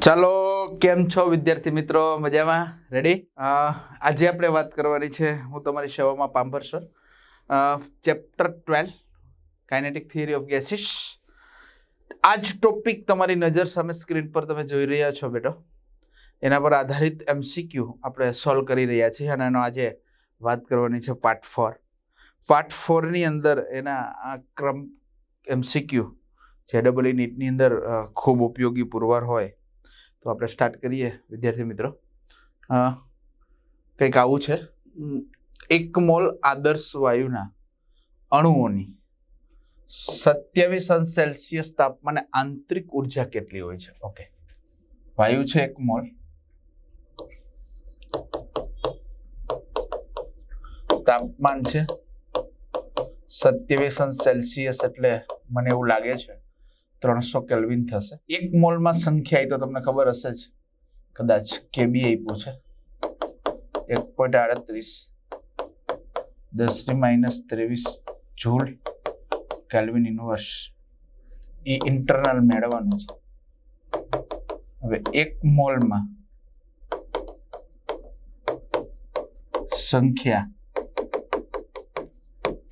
ચાલો, કેમ છો વિદ્યાર્થી મિત્રો? મજામાં? રેડી? આજે આપણે વાત કરવાની છે, હું તમારી સેવામાં Pambhar sir, chapter 12 kinetic theory of gases. આ જ ટોપિક તમારી નજર સામે સ્ક્રીન પર તમે જોઈ રહ્યા છો બેટો. એના પર આધારિત MCQ આપણે સોલ્વ કરી રહ્યા છીએ અને એનો આજે વાત કરવાની છે પાર્ટ 4. પાર્ટ 4 ની અંદર એના આ ક્રમ MCQ જે ડબલ નીટની અંદર ખૂબ ઉપયોગી પુરવાર હોય તો આપણે સ્ટાર્ટ કરીએ વિદ્યાર્થી મિત્રો. કંઈક આવું છે, 1 મોલ આદર્શ વાયુના અણુઓની 27 સેલ્સિયસ તાપમાને આંતરિક ઉર્જા કેટલી હોય છે? ઓકે, વાયુ છે 1 મોલ, તાપમાન છે 27 સેલ્સિયસ, એટલે મને એવું લાગે છે 300 કેલ્વિન થશે. 1 મોલમાં સંખ્યા તો તમને ખબર હશે જ, કદાચ કેબી આપ્યું છે 1.38 10⁻23 જૂલ કેલ્વિન ઇનવર્સ. એ ઇન્ટરનલ મેળવવાનું છે. હવે 1 મોલમાં સંખ્યા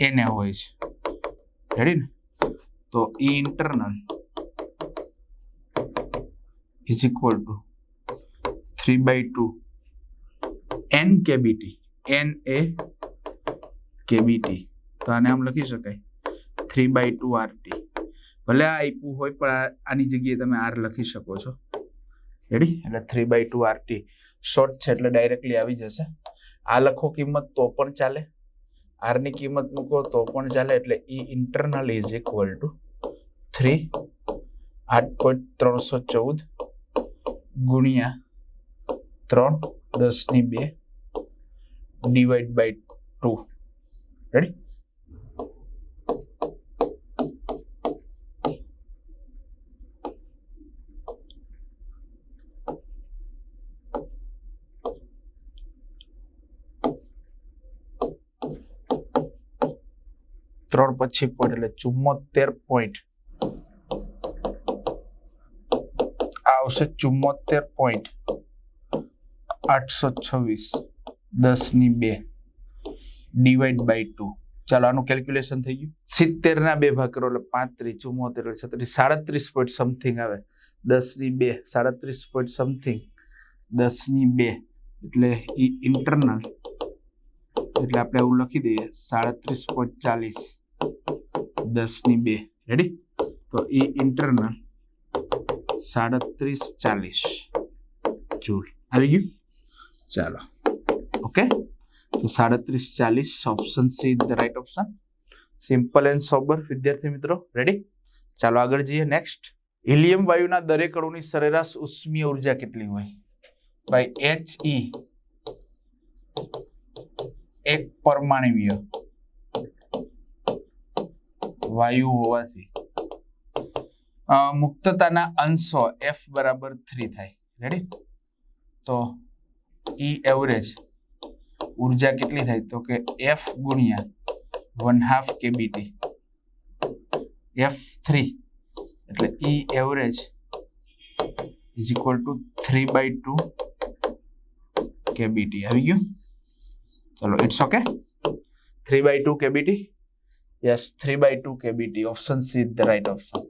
એને હોય છે, રેડી ને? તો E internal is equal to 3/2 n kBT. n A kBT, તો આને આમ લખી શકાય 3/2 RT. ભલે આ આપ્યું હોય પણ આની જગ્યાએ તમે R લખી શકો છો, રેડી? એટલે 3/2 RT શોર્ટ છે એટલે ડાયરેક્ટલી આવી જશે. આ લખો કિંમત તો પણ ચાલે, R ની કિંમત મૂકો તો પણ ચાલે. એટલે E internal is equal two 8.314 ગુણ્યા 3 10⁻2 ડિવાઈડ બાય 2. રેડી? ત્રણ પછી પોઈન્ટ એટલે 74 પોઈન્ટ આવશે. 74.826 10⁻2 ડિવાઈડ બાય 2. ચાલો, આનું કેલ્ક્યુલેશન થઈ ગયું. 70 ના 2 ભાગ કરો એટલે 35, 74 36, 37 પોઈન્ટ સમથિંગ આવે. 10⁻2 37 પોઈન્ટ સમથિંગ 10⁻2 એટલે ઈ ઇન્ટરનલ, એટલે આપણે એવું લખી દઈએ 37.40 10⁻2. રેડી? તો એ ઇન્ટરનલ 3740 જૂલ આવી ગયું. ચાલો, ઓકે. તો 3740 option C is the right option. Simple and sober વિદ્યાર્થી મિત્રો. રેડી? ચાલો આગળ જઈએ. નેક્સ્ટ, હિલિયમ વાયુના દરેક અણુની સરેરાશ ઉષ્મીય ઉર્જા કેટલી હોય? બાય He એક પરમાણુય વાયુ હોવાથી મુક્તતાના અંશો F બરાબર 3 થાય. રેડી? તો E એવરેજ ઉર્જા કેટલી થાય? તો કે F ગુણ્યા 1/2 kBT F3, એટલે E average is equal to 3/2 kBT. આવી ગયું? ચલો, it's okay. 3/2 kBT. Yes, 3/2 kBT. Option C is the right option,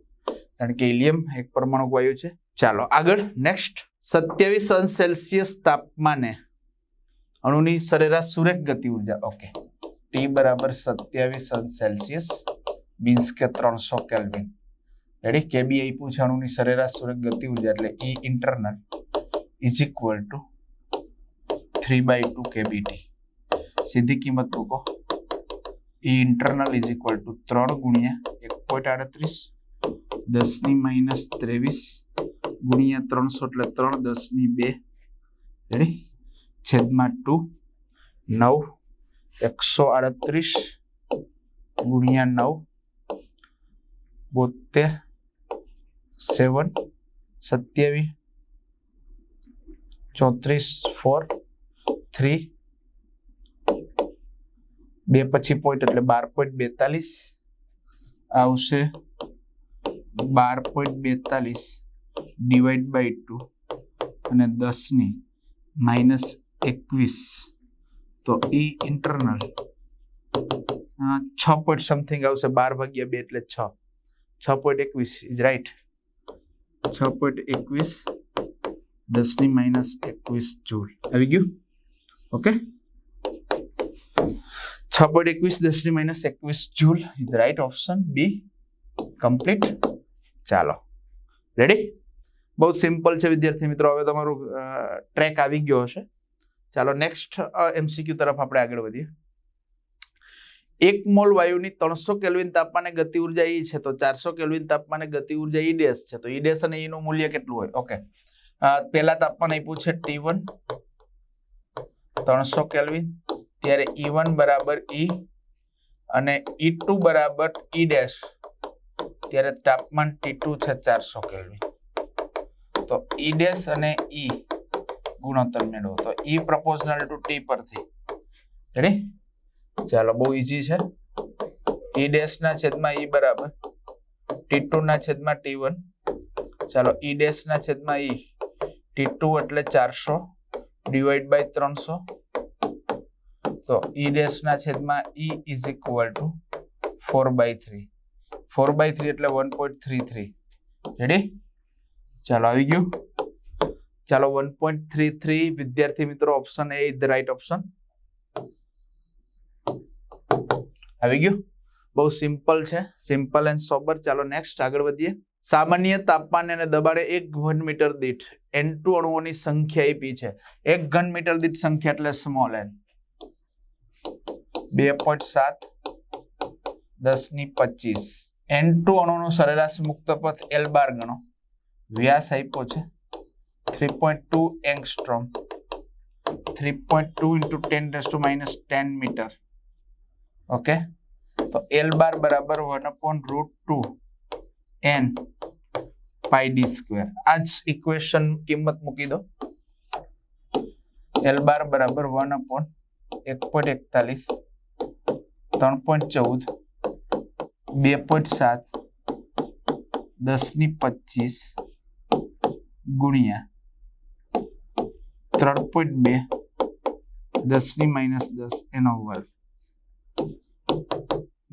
કારણ કે હિલિયમ એક પરમાણુ વાયુ છે. ચાલો આગળ. નેક્સ્ટ, 27 સેલ્સિયસ તાપમાને અણુની સરેરાશ સુરેખ ગતિ ઉર્જા. ઓકે, T બરાબર 27 સેલ્સિયસ મીન્સ કે 300 કેલ્વિન. રેડી? કેબી આપ્યું છે અણુની સરેરાશ સુરેખ ગતિ ઉર્જા, એટલે E internal is equal to 3/2 kBT. સીધી કિંમત મૂકો. E internal is equal two 3 ગુણ્યા 1.38 10⁻23 ગુણ્યા 300 એટલે 3 10⁻2. રેડી? છેદમાં 2 9 138 ગુણ્યા 9 72 7 27 34 4 3 2 પછી પોઈન્ટ એટલે 12.42 આવશે. 12.42 ડિવાઈડ બાય 2 અને 10⁻21, તો ઈ ઇન્ટરનલ 6 પોઈન્ટ સમથિંગ આવશે. 12/2 એટલે 6. 6.21 ઇઝ રાઈટ. 6.21 10⁻21 જૂલ આવી ગયું. Okay, 6.21 10⁻21 joule is right option B. Complete. ચાલો, રેડી. બહુ સિમ્પલ છે વિદ્યાર્થી મિત્રો. હવે તમારું ટ્રેક આવી ગયો હશે. ચાલો નેક્સ્ટ MCQ તરફ આપણે આગળ વધીએ. 1 મોલ વાયુની 300 કેલ્વિન તાપમાને ગતિ ઉર્જા E છે, તો 400 કેલ્વિન તાપમાને ગતિ ઉર્જા E ડેશ છે, તો E ડેશ અને E નું મૂલ્ય કેટલું હોય? ઓકે, પહેલા તાપમાન આપ્યું છે T1 300 કેલ્વિન, ત્યારે E1 બરાબર E અને E2 બરાબર E ડેશ, ત્યારે તાપમાન T2 છે 400 કેલ્વિન. તો E ડેશ અને E ગુણોત્તર મેળવો. તો E પ્રોપોર્શનલ ટુ T પરથી. રેડી? ચાલો, બહુ ઈઝી છે. E ડેશ ના છેદમાં E બરાબર T2 ના છેદમાં T1. ચાલો, E ડેશ ના છેદમાં E, T2 એટલે 400 ડિવાઈડ બાય 300. તો E ડેશ ના છેદમાં E ઇઝ ઇક્વલ ટુ 4/3. 4/3 એટલે 1.33. રેડી? ચાલો, આવી ગયું. ચાલો, 1.33 વિદ્યાર્થી મિત્રો, option A is the right option. આવી ગયું. બહુ સિમ્પલ છે, સિમ્પલ એન્ડ સોબર. ચાલો નેક્સ્ટ આગળ વધીએ. સામાન્ય તાપમાન અને દબાણે 1 ઘન મીટર દીઠ N2 અણુઓની સંખ્યા આપી છે. 1 ઘન મીટર દીઠ સંખ્યા એટલે સ્મોલ n. 2.7 10⁻25. N2 અણુનો સરેરાશ મુક્ત પથ L બાર ગણો. વ્યાસ આપ્યો છે 3.2 એંગસ્ટ્રોમ. 3.2 × 10⁻10 મીટર. ઓકે, તો L બાર બરાબર 1/√2 n πd². આ જ ઇક્વેશન કિંમત મૂકી દો. L બાર બરાબર 1/1.41 3.14 2.7 10⁻25 ગુણ્યા 3.2 10⁻10 એનો વર્ગ.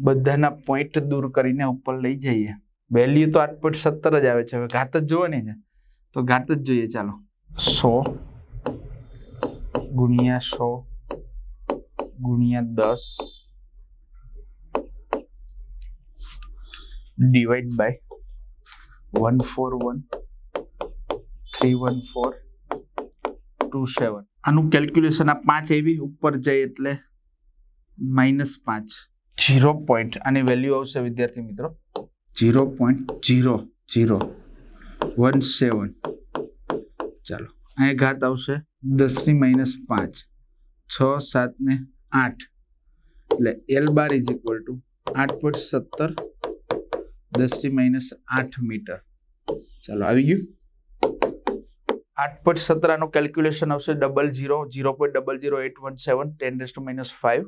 બધાના પોઈન્ટ દૂર કરીને ઉપર લઈ જઈએ. વેલ્યુ તો 8.17 જ આવે છે. હવે ઘાત જ જોવાની છે, તો ઘાત જ જોઈએ. ચાલો, 100 ગુણ્યા 100 ગુણ્યા 10 ડિવાઈડ બાય 141,314,27. આનું કેલ્ક્યુલેશન આ 5 આવી ઉપર જાય એટલે -5. 0 પોઈન્ટ આની વેલ્યુ આવશે વિદ્યાર્થી મિત્રો 0.0017. ચાલો, અહીંયા ઘાત આવશે 10⁻5. 6 7 ને 8 એટલે L bar is equal to 8.17 10⁻8 metre. ચાલો, આવી ગયું. 8.17 આનું કેલ્ક્યુલેશન આવશે 0.00817 10⁻5.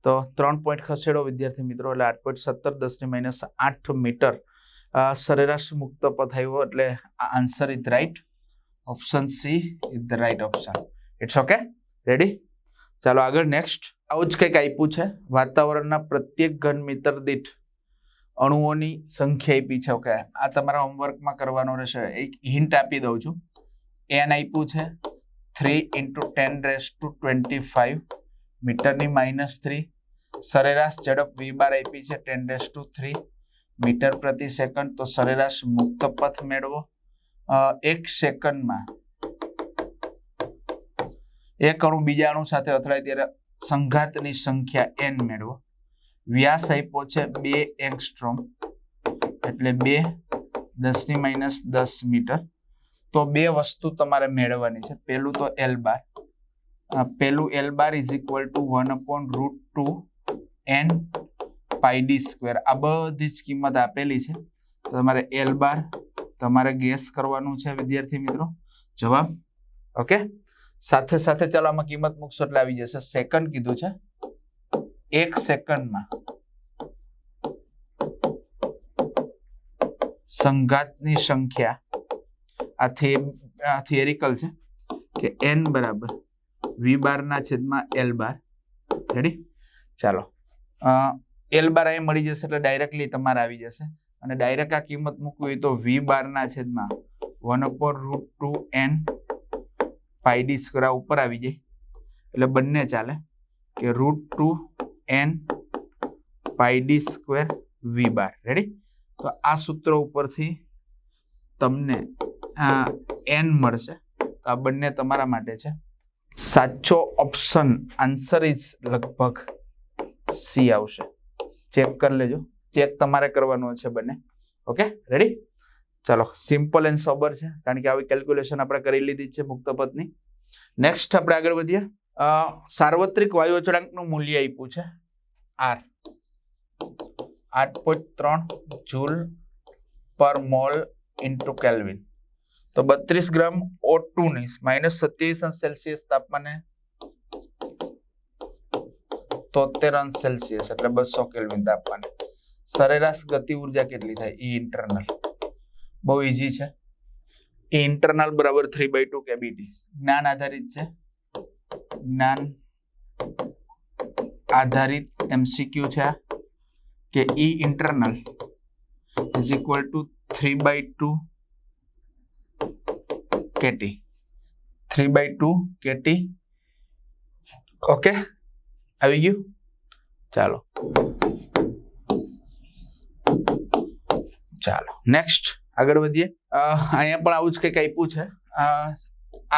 તો 3 પોઈન્ટ ખસેડો વિદ્યાર્થી મિત્રો, એટલે 8.17 10⁻8 મીટર સરેરાશ મુક્ત પથ આવ્યો. એટલે આ answer is right. Option C is the right option. It's okay, ready. ચાલો આગળ નેક્સ્ટ. આવું જ કંઈક આપ્યું છે. વાતાવરણના પ્રત્યેક ઘન મીટર દીઠ અણુઓની સંખ્યા આપી છે. ઓકે, આ તમારા હોમવર્કમાં કરવાનો રહેશે. એક હિન્ટ આપી દઉં છું. n આપ્યું છે 3 × 10⁻25 મીટરની -3. સરેરાશ ઝડપ v બાર આપી છે 10⁻3 મીટર પ્રતિ સેકન્ડ. તો સરેરાશ મુક્ત પથ મેળવો. 1 સેકન્ડમાં એક અણુ બીજા અણુ સાથે અથડાય ત્યારે સંઘાતની સંખ્યા n મેળવો. વ્યાસ આપ્યો છે 2 એંગસ્ટ્રોમ એટલે 2 10⁻10 મીટર. તો બે વસ્તુ તમારે મેળવવાની છે. પહેલું તો L બાર. પહેલું L bar is equal two 1/√2 n πd². આ બધી જ કિંમત આપેલી છે. તમારે L બાર તમારે ગેસ કરવાનું છે વિદ્યાર્થી મિત્રો, જવાબ. ઓકે, સાથે સાથે ચાલો આમાં કિંમત મૂકશો એટલે આવી જશે. સેકન્ડ કીધું છે. 1 સેકન્ડમાં સંઘાતની સંખ્યા, આથી થિયરિકલ છે કે n બરાબર v બાર ના છેદમાં l બાર. રેડી? ચાલો l બાર અહીં મળી જશે એટલે ડાયરેક્ટલી તમારે આવી જશે અને ડાયરેક્ટ આ કિંમત મૂકવી હોય તો v બાર ના છેદમાં 1/√2n પાઈ d સ્ક્વેર ઉપર આવી જાય એટલે બંને ચાલે કે √2n પાઈ d સ્ક્વેર v બાર. રેડી? તો આ સૂત્ર ઉપરથી તમને n મળશે. તો આ બંને તમારા માટે છે. સાચો ઓપ્શન આન્સર ઇઝ લગભગ સી આવશે. ચેક કરી લેજો. ચેક તમારે કરવાનું છે બંને. Okay, ready? ચાલો, સિમ્પલ એન્ડ સોબર છે કારણ કે આવી કેલ્ક્યુલેશન આપણે કરી લીધી છે મુક્ત પદની. નેક્સ્ટ આપણે આગળ વધીએ. સાર્વત્રિક વાયુ અચળાંકનું મૂલ્ય આપ્યું છે R 8.3 જૂલ પર મોલ ઇન્ટુ કેલ્વિન. તો 32 ગ્રામ O2 ની -27°C તાપમાને 73°C એટલે 200 કેલ્વિન તાપમાને સરેરાશ ગતિ ઉર્જા કેટલી થાય? E internal. બહુ ઈઝી છે. E ઇન્ટરનલ બરાબર 3/2 kBT. જ્ઞાન આધારિત છે. જ્ઞાન આધારિત MCQ છે આ કે E internal is equal to 3/2 KT. 3/2 KT. Okay, આવી ગયું? ચાલો નેક્સ્ટ આગળ વધીએ. અહીંયા પણ આવું જ કંઈક આપ્યું છે.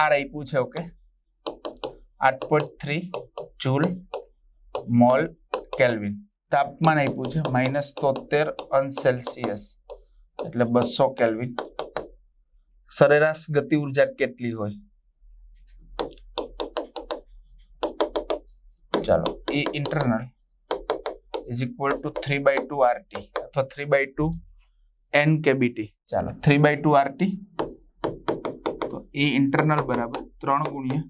R આપ્યું છે. Okay, 8.3 joule mall kelvin. તાપમાન આપ્યું છે -73°C એટલે 200 કેલ્વિન. સરેરાશ ગતિ ઉર્જા કેટલી હોય? ચાલો, E internal is equal to 3/2 RT અથવા 3/2 n kBT. ચાલો, 3/2 RT. તો E ઇન્ટરનલ બરાબર 3 ગુણ્યા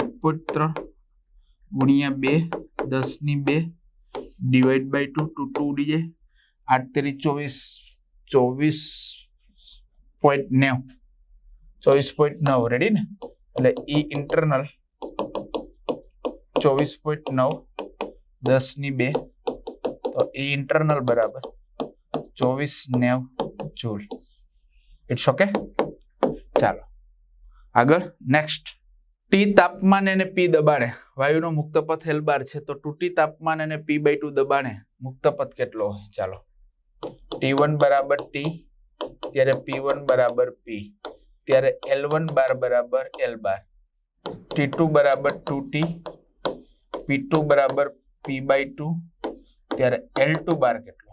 8.3 ગુણ્યા 2 10^2 ડિવાઈડ બાય 2 2 ઉડી જાય. 8 તેરી 24.9. રેડી ને? એટલે E ઇન્ટરનલ 24.9 10^2 તો E ઇન્ટરનલ બરાબર 2490 જૂલ. It's okay. ચાલો આગળ નેક્સ્ટ. T તાપમાન અને P દબાણે વાયુનો મુક્ત પથ L બાર છે તો 2T તાપમાન અને P/2 દબાણે મુક્ત પથ કેટલો હોય? ચાલો, T1 બરાબર T ત્યારે P1 બરાબર P ત્યારે L1 બાર બરાબર L બાર. T2 બરાબર 2T P2 બરાબર P/2 ત્યારે L2 બાર કેટલો?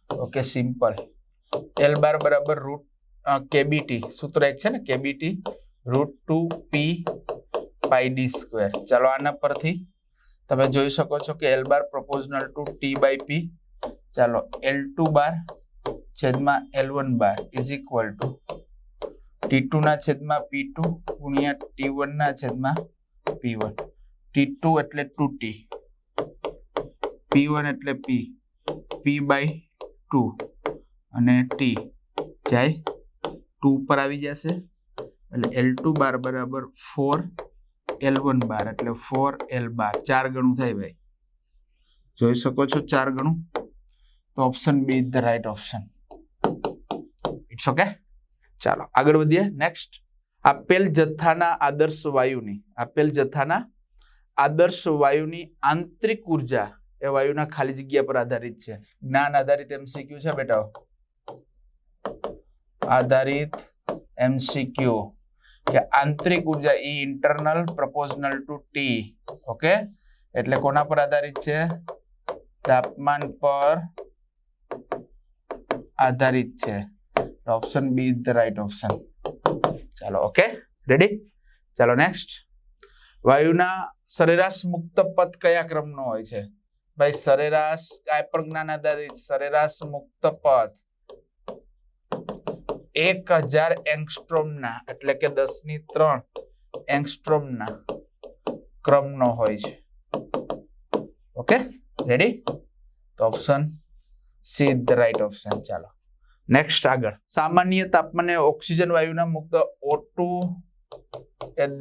Okay, simple. L બાર બરાબર KBT. સૂત્ર એક છે ને, KBT √2P પાઈ d સ્ક્વેર. ચાલો, આના પરથી તમે જોઈ શકો છો કે L બાર પ્રોપોર્શનલ ટુ T/P. ચાલો, L2 બાર છેદમાં L1 bar is equal two T2 ના છેદમાં P2 ગુણ્યા T1 ના છેદમાં P1. T2 એટલે 2T, P1 એટલે P/2 અને T જાય 2 પર આવી જશે એટલે L2 બાર બરાબર 4L1 બાર એટલે 4L બાર. 4 ગણું થાય ભાઈ, જોઈ શકો છો 4 ગણું. તો option B is the right option. It's okay. ચાલો આગળ વધીએ. નેક્સ્ટ. આપેલ જથ્થાના આદર્શ વાયુની આંતરિક ઉર્જા એ વાયુના ખાલી જગ્યા પર આધારિત છે. જ્ઞાન આધારિત MCQ છે બેટા. આધારિત MCQ કે આંતરિક ઉર્જા E internal proportional to T. Okay, એટલે કોના પર આધારિત છે? તાપમાન પર આધારિત છે. Option B is the right option. ચાલો, ઓકે, રેડી? ચાલો નેક્સ્ટ. વાયુના સરેરાશ મુક્ત પથ કયા ક્રમનો હોય છે? ભાઈ સરેરાશ કાંઈ પણ જ્ઞાન આધારિત સરેરાશ મુક્ત પથ 1000 એંગસ્ટ્રોમના એટલે કે 10^3 એંગસ્ટ્રોમના ક્રમનો હોય છે. Okay, ready? તો option C is the right option. ચાલો નેક્સ્ટ આગળ સામાન્ય તાપમાને ઓક્સિજન વાયુના મુક્ત O2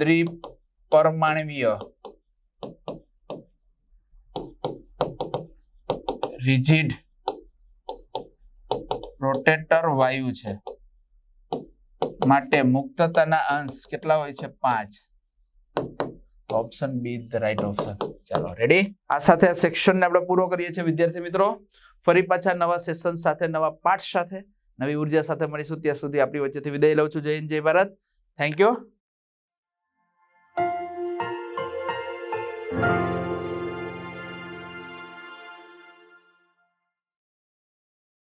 દ્વિપરમાણવીય રિજિડ રોટેટર વાયુ છે માટે મુક્તતાના અંશ કેટલા હોય છે 5. Option B the right option. ચાલો રેડી. આ સાથે આ સેક્શનને આપણે પૂરો કરીએ છીએ વિદ્યાર્થી મિત્રો. ફરી પાછા નવા સેશન સાથે નવા પાઠ સાથે નવી ઉર્જા સાથે મળીશું. ત્યાં સુધી આપણી વચ્ચેથી વિદાય લઉં છું. જય હિન્દ, જય ભારત. Thank you.